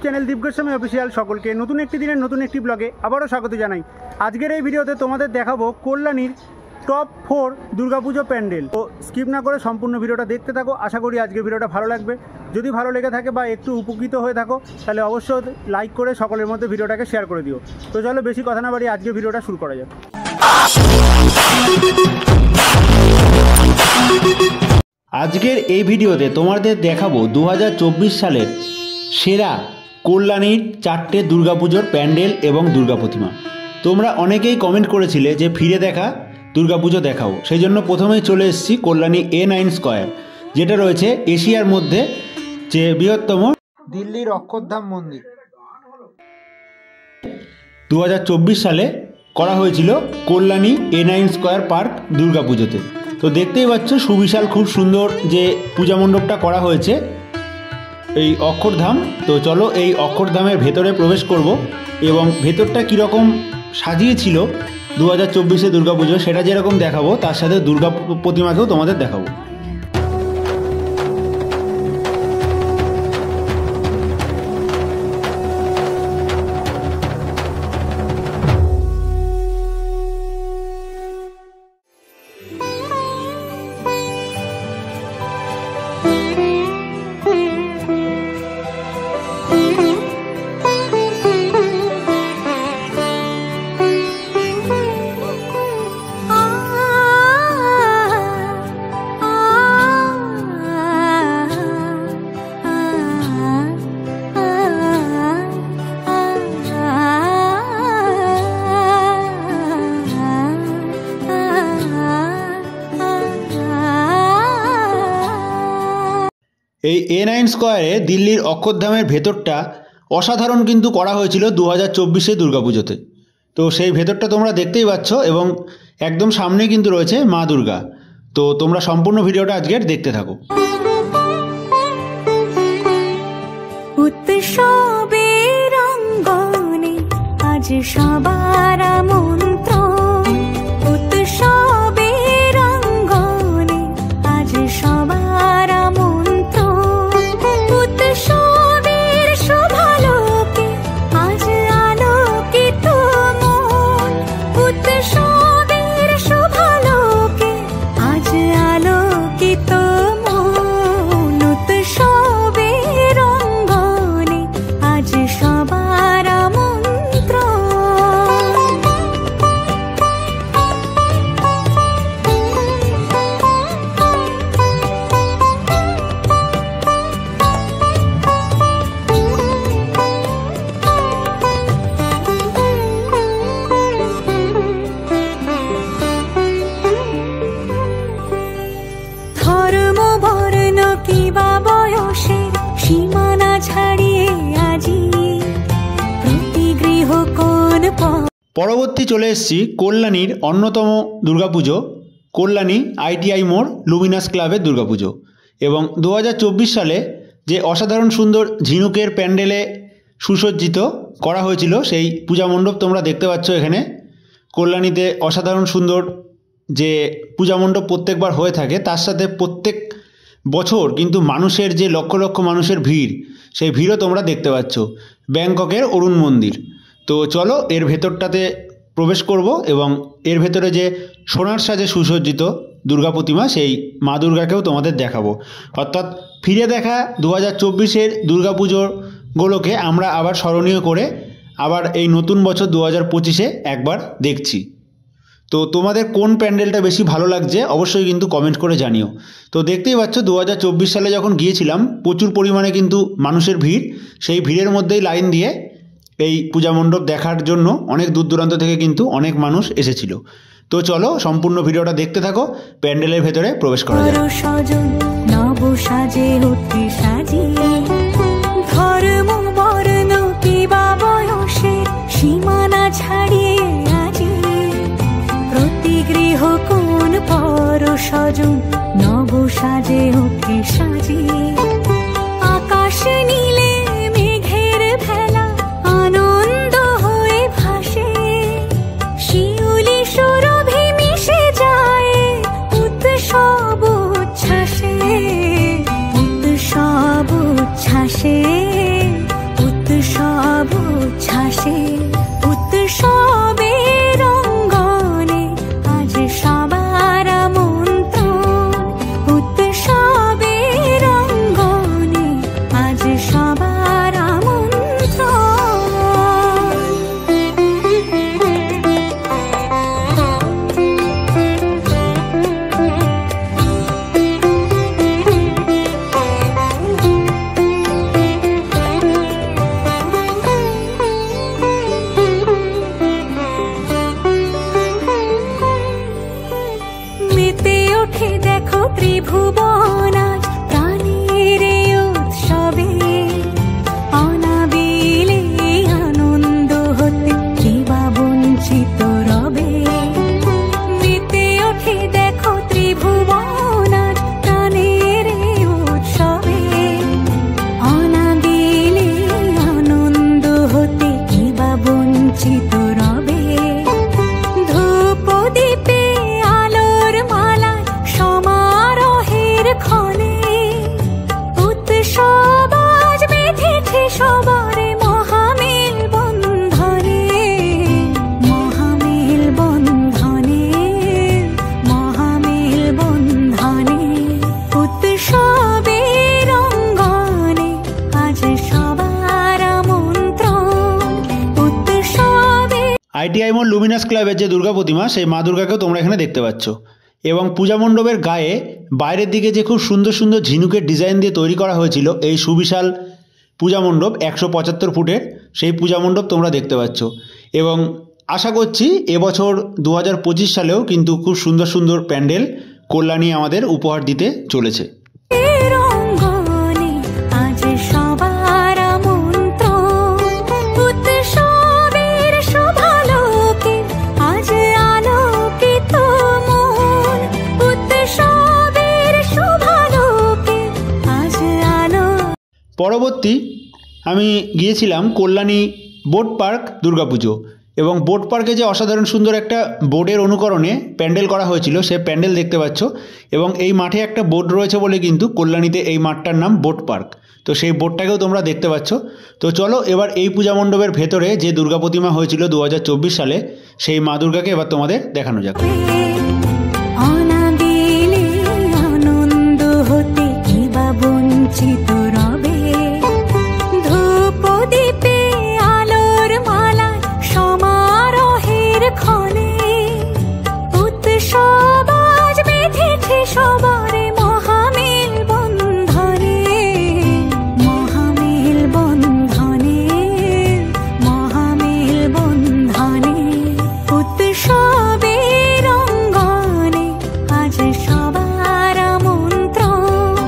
Channel দীপ Goswami official সকলকে নতুন একটি দিনের নতুন একটি ব্লগে আবারও স্বাগত জানাই। আজকের এই ভিডিওতে তোমাদের দেখাবো কল্যাণীর টপ 4 দুর্গাপুজো প্যান্ডেল। তো স্কিপ না করে সম্পূর্ণ ভিডিওটা দেখতে থাকো। আশা করি আজকের ভিডিওটা ভালো লাগবে। যদি ভালো লেগে থাকে বা একটু উপকৃত হয়ে থাকো তাহলে অবশ্যই লাইক করে সকলের মধ্যে ভিডিওটাকে শেয়ার করে দিও। তো চলো বেশি কথা না বাড়িয়ে আজকে ভিডিওটা শুরু করা যাক। আজকের এই ভিডিওতে তোমাদের দেখাবো 2024 সালের সেরা কল্যাণীর 4টে দুর্গাপুজোর প্যান্ডেল এবং দুর্গা প্রতিমা। তোমরা অনেকেই কমেন্ট করেছিলে যে ফিরে দেখা দুর্গাপুজো দেখাও, সেই জন্য প্রথমেই চলে এসেছি কল্যাণী A9 স্কয়ার, যেটা রয়েছে এশিয়ার মধ্যে যে বৃহত্তম দিল্লির অক্ষরধাম মন্দির। 2024 সালে করা হয়েছিল কল্যাণী A9 স্কয়ার পার্ক দুর্গাপুজোতে। তো দেখতেই পাচ্ছ সুবিশাল খুব সুন্দর যে পূজা মণ্ডপটা করা হয়েছে এই অক্ষরধাম। তো চলো এই অক্ষরধামের ভেতরে প্রবেশ করব এবং ভেতরটা কীরকম সাজিয়েছিল 2024-এ দুর্গাপুজো সেটা যেরকম দেখাবো, তার সাথে দুর্গা প্রতিমাকেও তোমাদের দেখাবো। এই A9 স্কয়ারে দিল্লির অক্ষরধামের ভেতরটা অসাধারণ কিন্তু করা হয়েছিল 2024-এ দুর্গাপুজোতে। তো সেই ভেতরটা তোমরা দেখতেই পাচ্ছ এবং একদম সামনে কিন্তু রয়েছে মা দুর্গা। তো তোমরা সম্পূর্ণ ভিডিওটা আজকের দেখতে থাকো। উৎসবের অঙ্গনে আজ সবার আমন্ত্রণ, উৎসবের অঙ্গনে আজ সবার আমন্ত্রণ, উৎসবের শোভালোকে আজ আলোকিত মন, উৎসবের শোভালোকে আজ আলোকিত মন, উৎসবের অঙ্গনে আজ সবার আমন্ত্রণ। ধর্ম বর্ণ কিবা বয়সের সীমানা ছাড়িয়ে আজি প্রতি গৃহ কোন পরবর্তী চলে এসেছি কল্যাণীর অন্যতম দুর্গাপুজো কল্যাণী ITI মোড় লুমিনাস ক্লাবের দুর্গাপুজো। এবং 2024 সালে যে অসাধারণ সুন্দর ঝিনুকের প্যান্ডেলে সুসজ্জিত করা হয়েছিল সেই পূজা মণ্ডপ তোমরা দেখতে পাচ্ছ এখানে। কল্যাণীতে অসাধারণ সুন্দর যে পূজা মণ্ডপ প্রত্যেকবার হয়ে থাকে, তার সাথে প্রত্যেক বছর কিন্তু মানুষের যে লক্ষ লক্ষ মানুষের ভিড়, সেই ভিড়ও তোমরা দেখতে পাচ্ছ। ব্যাংককের অরুণ মন্দির। তো চলো এর ভেতরটাতে প্রবেশ করব এবং এর ভেতরে যে সোনার সাজে সুসজ্জিত দুর্গা প্রতিমা সেই মা দুর্গাকেও তোমাদের দেখাবো। অর্থাৎ ফিরে দেখা 2024-এর দুর্গাপুজোগুলোকে আমরা আবার স্মরণীয় করে আবার এই নতুন বছর 2025-এ একবার দেখছি। তো তোমাদের কোন প্যান্ডেলটা বেশি ভালো লাগছে অবশ্যই কিন্তু কমেন্ট করে জানিও। তো দেখতেই পাচ্ছ 2024 সালে যখন গিয়েছিলাম প্রচুর পরিমাণে কিন্তু মানুষের ভিড়, সেই ভিড়ের মধ্যেই লাইন দিয়ে এই পূজা মণ্ডপ দেখার জন্য অনেক দূর দূরান্ত থেকে কিন্তু অনেক মানুষ এসেছিল। তো চলো সম্পূর্ণ ভিডিওটা দেখতে থাকো, প্যান্ডেলের ভেতরে প্রবেশ করা যাক। নব সাজে উঠে সাজিয়ে ধর্ম বর্ণ কিবা বয়সের সীমানা ছাড়িয়ে আজি প্রতি গৃহ কোন পর সজন নব সাজে উঠে সাজিয়ে আকাশ নীলে মেঘের ভেলা আনন্দ হয়ে ভাসে শিউলি সুরভি মিশে যায় উৎসব উচ্ছ্বাসে উৎসব উচ্ছ্বাসে ত্রিভুবন আজ প্রাণের উৎসবে অনাবিলে আনন্দ হতে কে বা বঞ্চিত রবে মেতে ওঠে দেখো ত্রিভুবন আজ প্রাণের উৎসবে অনাবিলে আনন্দ হতে কে বা বঞ্চিত রবে ধূপ দীপে আলোর মালা সমারোহের ক্ষণে উৎসব আজ বেঁধেছে সবারে মহামেল বন্ধনে মহামেল বন্ধনে মহামেল বন্ধনে উৎসবের অঙ্গনে আজ সবার আমন্ত্রণ উৎসবে আইটিআই মোড় লুমিনাস ক্লাবের যে দুর্গা প্রতিমা সেই মা দুর্গাকেও তোমরা এখানে দেখতে পাচ্ছ এবং পূজা মণ্ডপের গায়ে বাইরের দিকে যে খুব সুন্দর সুন্দর ঝিনুকের ডিজাইন দিয়ে তৈরি করা হয়েছিল এই সুবিশাল পূজা মণ্ডপ 175 ফুটের সেই পূজা মণ্ডপ তোমরা দেখতে পাচ্ছ এবং আশা করছি এবছর 2025 সালেও কিন্তু খুব সুন্দর সুন্দর প্যান্ডেল কল্যাণী আমাদের উপহার দিতে চলেছে। রঙ্গনে আজ সবার আমন্ত্রণ উৎসবের শোভালোকে আজ আলোকিত মন উৎসবের শোভালোকে আজ আলো পরবর্তী আমি গিয়েছিলাম কল্যাণী বোট পার্ক দুর্গাপুজো এবং বোট পার্কে যে অসাধারণ সুন্দর একটা বোর্ডের অনুকরণে প্যান্ডেল করা হয়েছিল সে প্যান্ডেল দেখতে পাচ্ছ এবং এই মাঠে একটা বোর্ড রয়েছে বলে কিন্তু কল্যাণীতে এই মাঠটার নাম বোট পার্ক। তো সেই বোর্ডটাকেও তোমরা দেখতে পাচ্ছ। তো চলো এবার এই পূজা মণ্ডপের ভেতরে যে দুর্গা প্রতিমা হয়েছিল 2024 সালে সেই মা দুর্গাকে এবার তোমাদের দেখানো যাক। অনাবিলে আনন্দ হতে কে বা বঞ্চিত রবে ধূপ দীপে আলোর মালা সমারোহের ক্ষণে উৎসব আজ বেঁধেছে সবারে মহামেল বন্ধনে মহামেল বন্ধনে মহামেল বন্ধনে উৎসবের অঙ্গনে আজ সবার আমন্ত্রণ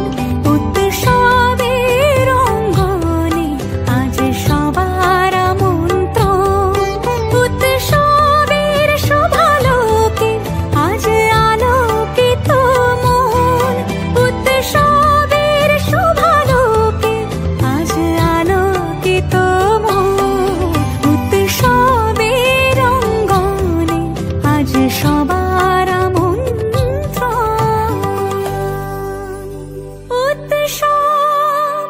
উৎসবের অঙ্গনে আজ সবার আমন্ত্রণ উৎসবের শোভালোকে আজ আলোকিত মন উৎসবের শোভালোকে আজ আলোকিত মন উৎসবের অঙ্গনে আজ সবার আমন্ত্রণ উৎসব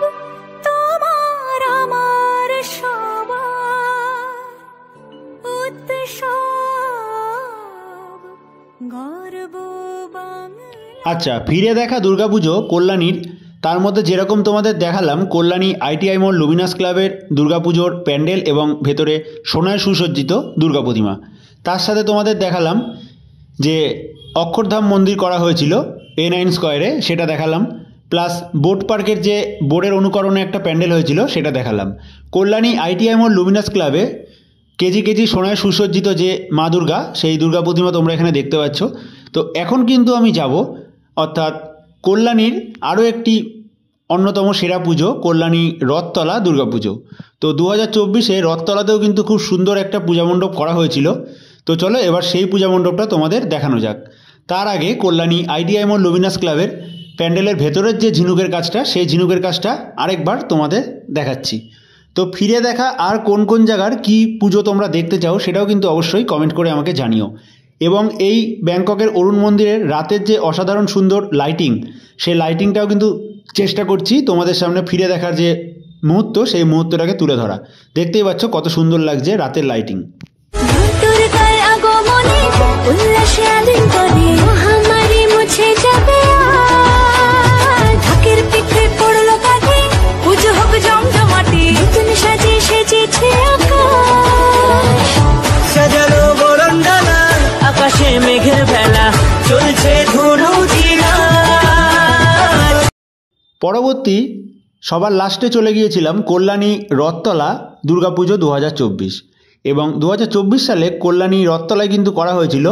তোমার আমার সবার উৎসব গর্ব বাংলা আচ্ছা, ফিরে দেখা দুর্গাপুজো কল্যাণীর তার মধ্যে যেরকম তোমাদের দেখালাম কল্যাণী আইটিআই মোড় লুমিনাস ক্লাবের দুর্গাপুজোর প্যান্ডেল এবং ভেতরে সোনায় সুসজ্জিত দুর্গা প্রতিমা, তার সাথে তোমাদের দেখালাম যে অক্ষরধাম মন্দির করা হয়েছিল A9 স্কোয়ারে সেটা দেখালাম, প্লাস বোট পার্কের যে বোর্ডের অনুকরণে একটা প্যান্ডেল হয়েছিল সেটা দেখালাম। কল্যাণী আইটিআই মোড় লুমিনাস ক্লাবে কেজি কেজি সোনায় সুসজ্জিত যে মা দুর্গা সেই দুর্গা প্রতিমা তোমরা এখানে দেখতে পাচ্ছ। তো এখন কিন্তু আমি যাব অর্থাৎ কল্যাণীর আরও একটি অন্যতম সেরা পুজো কল্যাণী রথতলা দুর্গাপুজো। তো 2024-এ রথতলাতেও কিন্তু খুব সুন্দর একটা পূজা মণ্ডপ করা হয়েছিল। তো চলো এবার সেই পূজা মণ্ডপটা তোমাদের দেখানো যাক। তার আগে কল্যাণী আইটিআই মোড় লুমিনাস ক্লাবের প্যান্ডেলের ভেতরের যে ঝিনুকের কাজটা সেই ঝিনুকের কাজটা আরেকবার তোমাদের দেখাচ্ছি। তো ফিরে দেখা আর কোন কোন জায়গার কি পুজো তোমরা দেখতে চাও সেটাও কিন্তু অবশ্যই কমেন্ট করে আমাকে জানিও। এবং এই ব্যাংককের অরুণ মন্দিরের রাতের যে অসাধারণ সুন্দর লাইটিং সেই লাইটিংটাও কিন্তু চেষ্টা করছি তোমাদের সামনে ফিরে দেখার যে মুহূর্ত সেই মুহূর্তটাকে তুলে ধরা। দেখতেই পাচ্ছ কত সুন্দর লাগছে রাতের লাইটিং। দুর্গার আগমনে উল্লাসে আদিন করে মহামারী মুছে যাবে ঢাকের পিঠে পড়লো কাঁধে পুজো হোক জমজমাটি নতুন সাজে সেজেছে আকাশ সাজানো বরণডালা আকাশে মেঘের বেলা চলছে ধুনুচিরা। পরবর্তী সবার লাস্টে চলে গিয়েছিলাম কল্যাণী রথতলা দুর্গাপুজো 2024 এবং 2024 সালে কল্যাণী রথতলায় কিন্তু করা হয়েছিল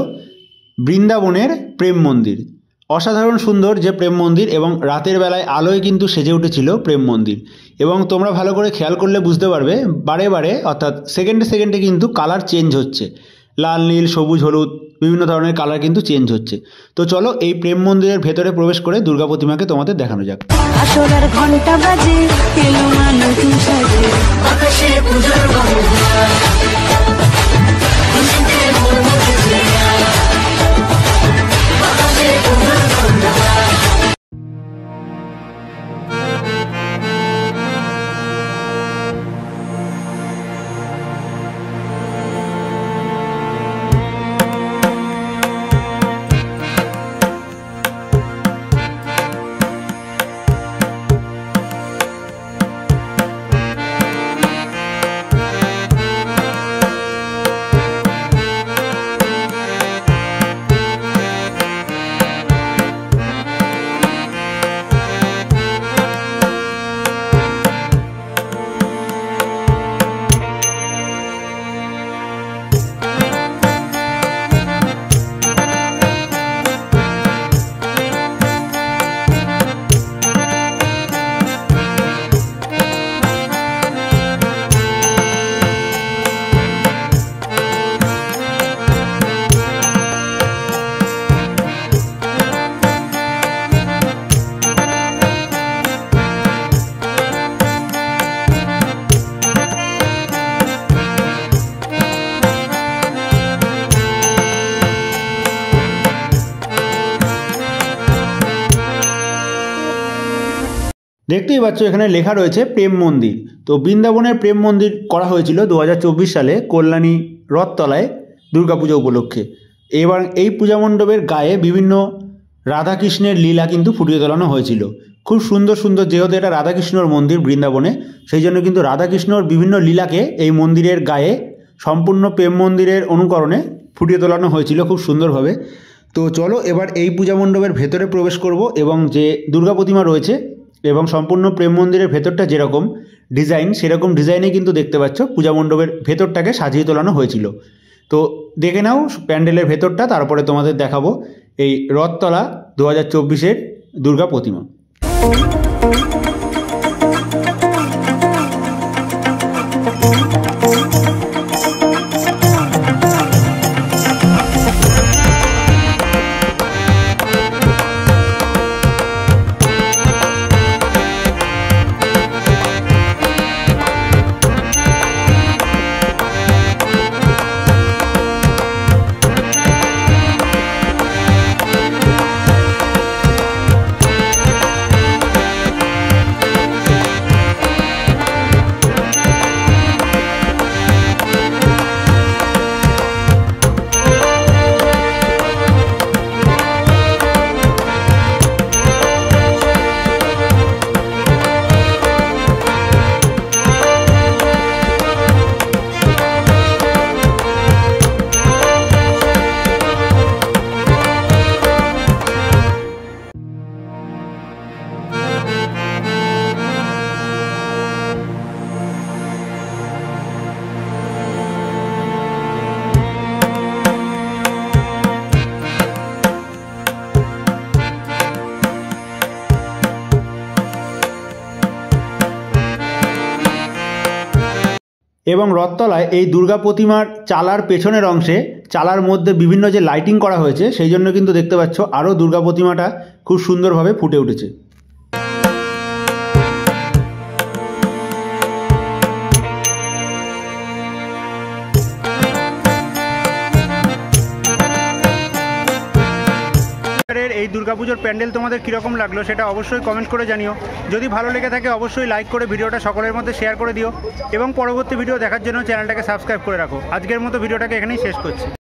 বৃন্দাবনের প্রেম মন্দির, অসাধারণ সুন্দর যে প্রেম মন্দির এবং রাতের বেলায় আলোয় কিন্তু সেজে উঠেছিল প্রেম মন্দির। এবং তোমরা ভালো করে খেয়াল করলে বুঝতে পারবে বারে বারে অর্থাৎ সেকেন্ডে সেকেন্ডে কিন্তু কালার চেঞ্জ হচ্ছে, লাল নীল সবুজ হলুদ বিভিন্ন ধরনের কালার কিন্তু চেঞ্জ হচ্ছে। তো চলো এই প্রেম মন্দিরের ভেতরে প্রবেশ করে দুর্গা প্রতিমাকে তোমাদের দেখানো যাক। আসরের ঘন্টা বাজে এলো মা নতুন সাজে আকাশে পূজার বাজনা খুশিতে মন মজেছে আকাশে পূজার বাজনা। দেখতেই পাচ্ছ এখানে লেখা রয়েছে প্রেম মন্দির। তো বৃন্দাবনের প্রেম মন্দির করা হয়েছিল 2024 সালে কল্যাণী রথতলায় দুর্গাপুজো উপলক্ষে। এবার এই পূজা মণ্ডপের গায়ে বিভিন্ন রাধাকৃষ্ণের লীলা কিন্তু ফুটিয়ে তোলানো হয়েছিল। খুব সুন্দর সুন্দর, যেহেতু এটা রাধাকৃষ্ণর মন্দির বৃন্দাবনে, সেই জন্য কিন্তু রাধাকৃষ্ণর বিভিন্ন লীলাকে এই মন্দিরের গায়ে সম্পূর্ণ প্রেম মন্দিরের অনুকরণে ফুটিয়ে তোলানো হয়েছিল খুব সুন্দরভাবে। তো চলো এবার এই পূজা মণ্ডপের ভেতরে প্রবেশ করব এবং যে দুর্গা প্রতিমা রয়েছে এবং সম্পূর্ণ প্রেম মন্দিরের ভেতরটা যেরকম ডিজাইন সেরকম ডিজাইনে কিন্তু দেখতে পাচ্ছ পূজা মণ্ডপের ভেতরটাকে সাজিয়ে তোলানো হয়েছিল। তো দেখে নাও প্যান্ডেলের ভেতরটা, তারপরে তোমাদের দেখাবো এই রথতলা 2024-এর দুর্গা প্রতিমা। এবং রথতলায় এই দুর্গা প্রতিমার চালার পেছনের অংশে চালার মধ্যে বিভিন্ন যে লাইটিং করা হয়েছে সেই জন্য কিন্তু দেখতে পাচ্ছ আরও দুর্গা প্রতিমাটা খুব সুন্দরভাবে ফুটে উঠেছে। এই দুর্গাপুজোর প্যান্ডেল তোমাদের কীরকম লাগলো সেটা অবশ্যই কমেন্ট করে জানিও। যদি ভালো লেগে থাকে অবশ্যই লাইক করে ভিডিওটা সকলের মধ্যে শেয়ার করে দিও এবং পরবর্তী ভিডিও দেখার জন্য চ্যানেলটাকে সাবস্ক্রাইব করে রাখো। আজকের মতো ভিডিওটাকে এখানেই শেষ করছি।